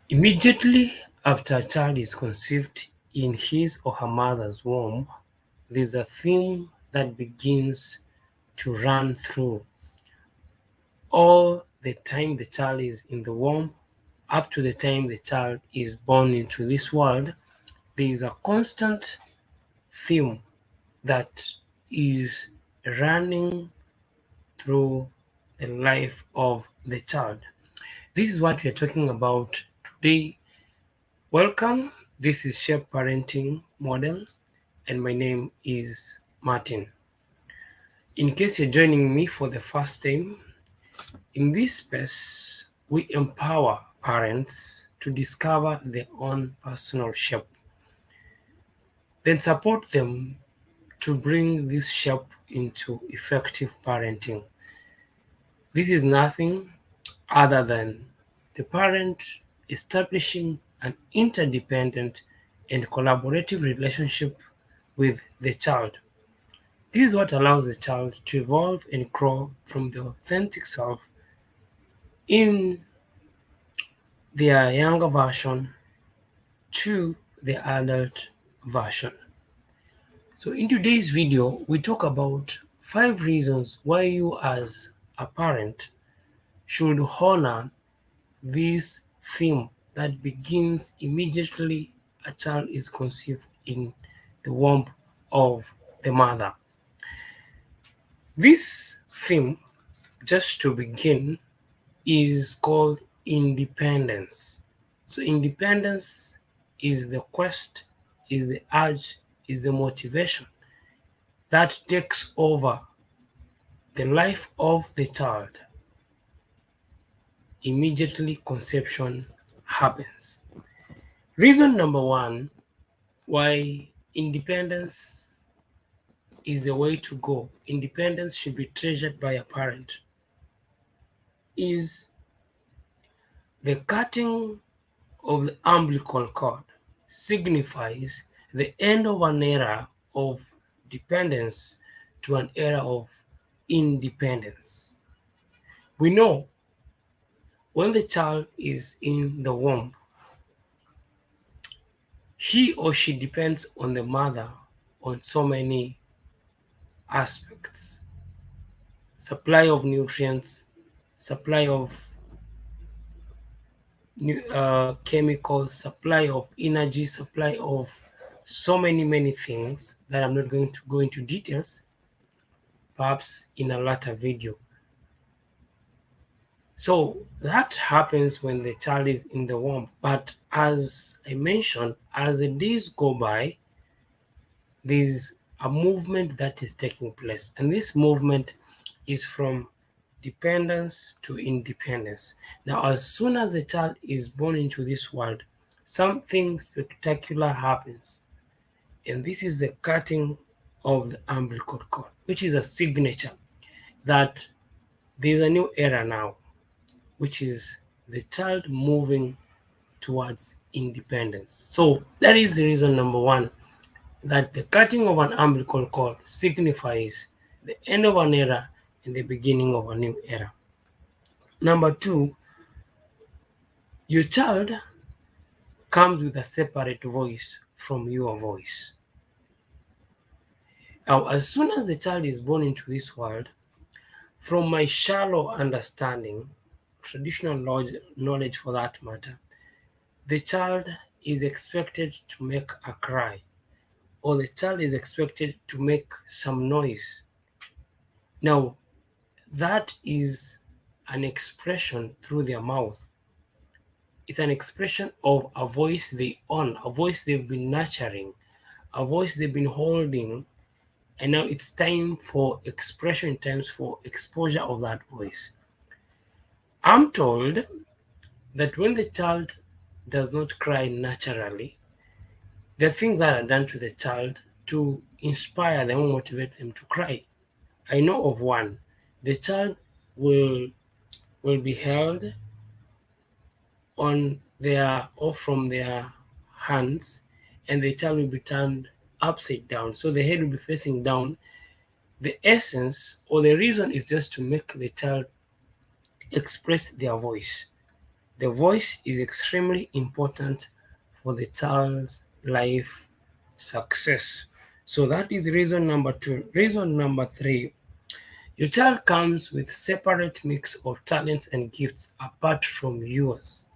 Immediately after a child is conceived in his or her mother's womb, there's a theme that begins to run through all the time the child is in the womb up to the time the child is born into this world. There is a constant theme that is running through the life of the child. This is what we are talking about today. Welcome. This is Shape Parenting Model, and my name is Martin. In case you're joining me for the first time, in this space, we empower parents to discover their own personal shape, then support them to bring this shape into effective parenting. This is nothing other than the parent establishing an interdependent and collaborative relationship with the child. This is what allows the child to evolve and grow from the authentic self in their younger version to the adult version. So in today's video, we talk about 5 reasons why you as a parent should honor this theme that begins immediately a child is conceived in the womb of the mother. This theme, just to begin, is called independence. So independence is the quest, is the urge, is the motivation that takes over the life of the child immediately conception happens. Reason number 1 why independence is the way to go, independence should be treasured by a parent, is the cutting of the umbilical cord signifies the end of an era of dependence to an era of independence. We know when the child is in the womb, he or she depends on the mother on so many aspects: supply of nutrients, supply of chemicals, supply of energy, supply of so many things that I'm not going to go into details, perhaps in a later video. So that happens when the child is in the womb. But as I mentioned, as the days go by, there's a movement that is taking place. And this movement is from dependence to independence. Now, as soon as the child is born into this world, something spectacular happens. And this is the cutting of the umbilical cord, which is a signature that there's a new era now, which is the child moving towards independence. So that is the reason number 1, that the cutting of an umbilical cord signifies the end of an era and the beginning of a new era. Number 2, your child comes with a separate voice from your voice. Now, as soon as the child is born into this world, from my shallow understanding, traditional knowledge for that matter, the child is expected to make a cry, or the child is expected to make some noise. Now, that is an expression through their mouth. It's an expression of a voice they own, a voice they've been nurturing, a voice they've been holding, and now it's time for expression, times for exposure of that voice. I'm told that when the child does not cry naturally, there are things that are done to the child to inspire them or motivate them to cry. I know of one. The child will be held on their or from their hands, and the child will be turned upside down. So the head will be facing down. The essence or the reason is just to make the child express their voice. The voice is extremely important for the child's life success. So that is reason number 2. Reason number 3, your child comes with separate mix of talents and gifts apart from yours.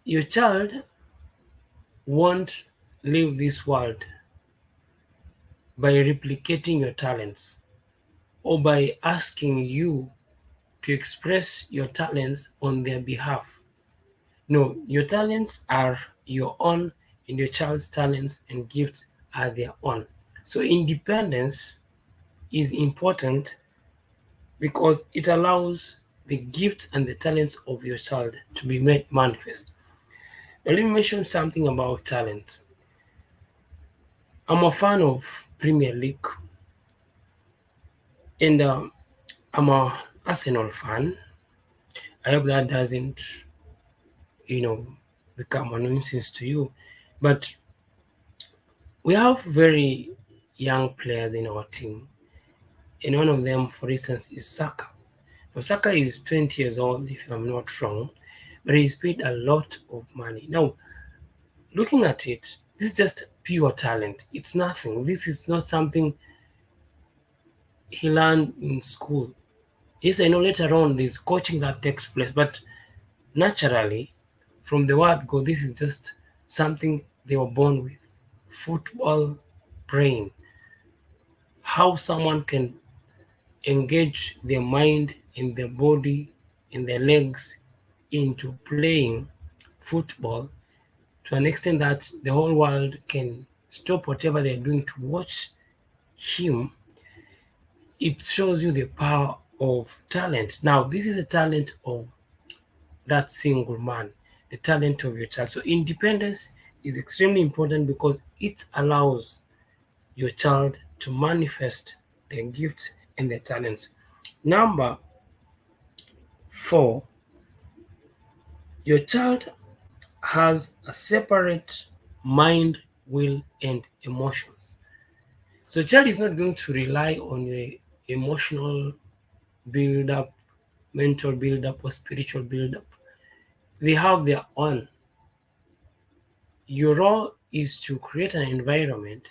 Your child won't leave this world by replicating your talents or by asking you to express your talents on their behalf. No, your talents are your own, and your child's talents and gifts are their own. So, independence is important because it allows the gifts and the talents of your child to be made manifest. Now, let me mention something about talent. I'm a fan of Premier League, and I'm a Arsenal fan. I hope that doesn't, you know, become a nuisance to you. But we have very young players in our team, and one of them, for instance, is Saka. Now, Saka is 20 years old, if I'm not wrong, but he's paid a lot of money. Now, looking at it, this is just pure talent. It's nothing. This is not something he learned in school. Yes, I know later on there's coaching that takes place, but naturally, from the word go, this is just something they were born with. Football brain. How someone can engage their mind and their body and their legs into playing football to an extent that the whole world can stop whatever they're doing to watch him. It shows you the power of talent. Now, this is the talent of that single man, the talent of your child. So, independence is extremely important because it allows your child to manifest their gifts and their talents. Number 4, your child has a separate mind, will, and emotions. So, child is not going to rely on your emotional build up, mental build up, or spiritual build up. They have their own. Your role is to create an environment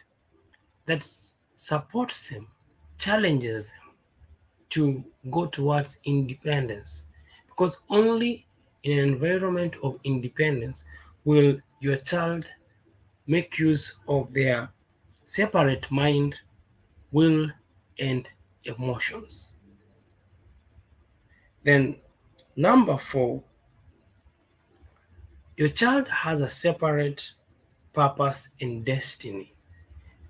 that supports them, challenges them to go towards independence. Because only in an environment of independence will your child make use of their separate mind, will, and emotions. Then, number 4, your child has a separate purpose and destiny.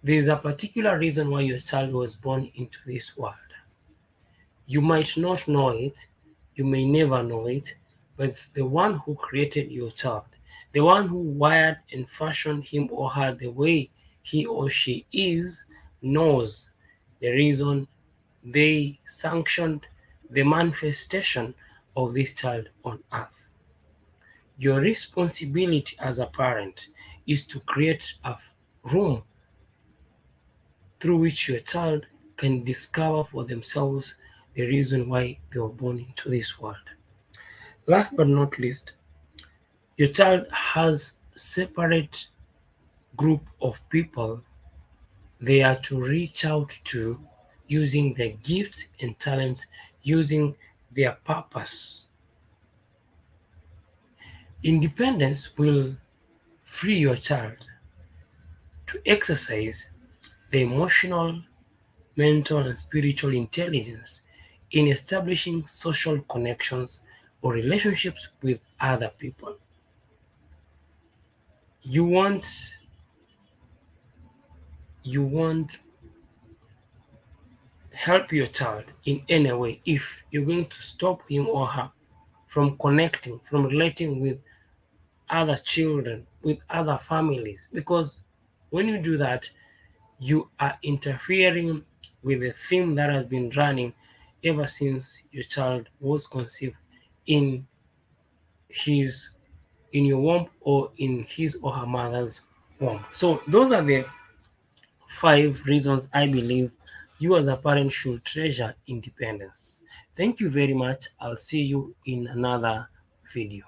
There is a particular reason why your child was born into this world. You might not know it, you may never know it, but the one who created your child, the one who wired and fashioned him or her the way he or she is, knows the reason they sanctioned the manifestation of this child on earth. Your responsibility as a parent is to create a room through which your child can discover for themselves the reason why they were born into this world. Last but not least, your child has a separate group of people they are to reach out to using their gifts and talents, using their purpose. Independence will free your child to exercise the emotional, mental, and spiritual intelligence in establishing social connections or relationships with other people. You want you won't help your child in any way if you're going to stop him or her from connecting, from relating with other children, with other families. Because when you do that, you are interfering with the theme that has been running ever since your child was conceived in his in your womb or in his or her mother's womb. So those are the 5 reasons I believe you as a parent should treasure independence. Thank you very much. I'll see you in another video.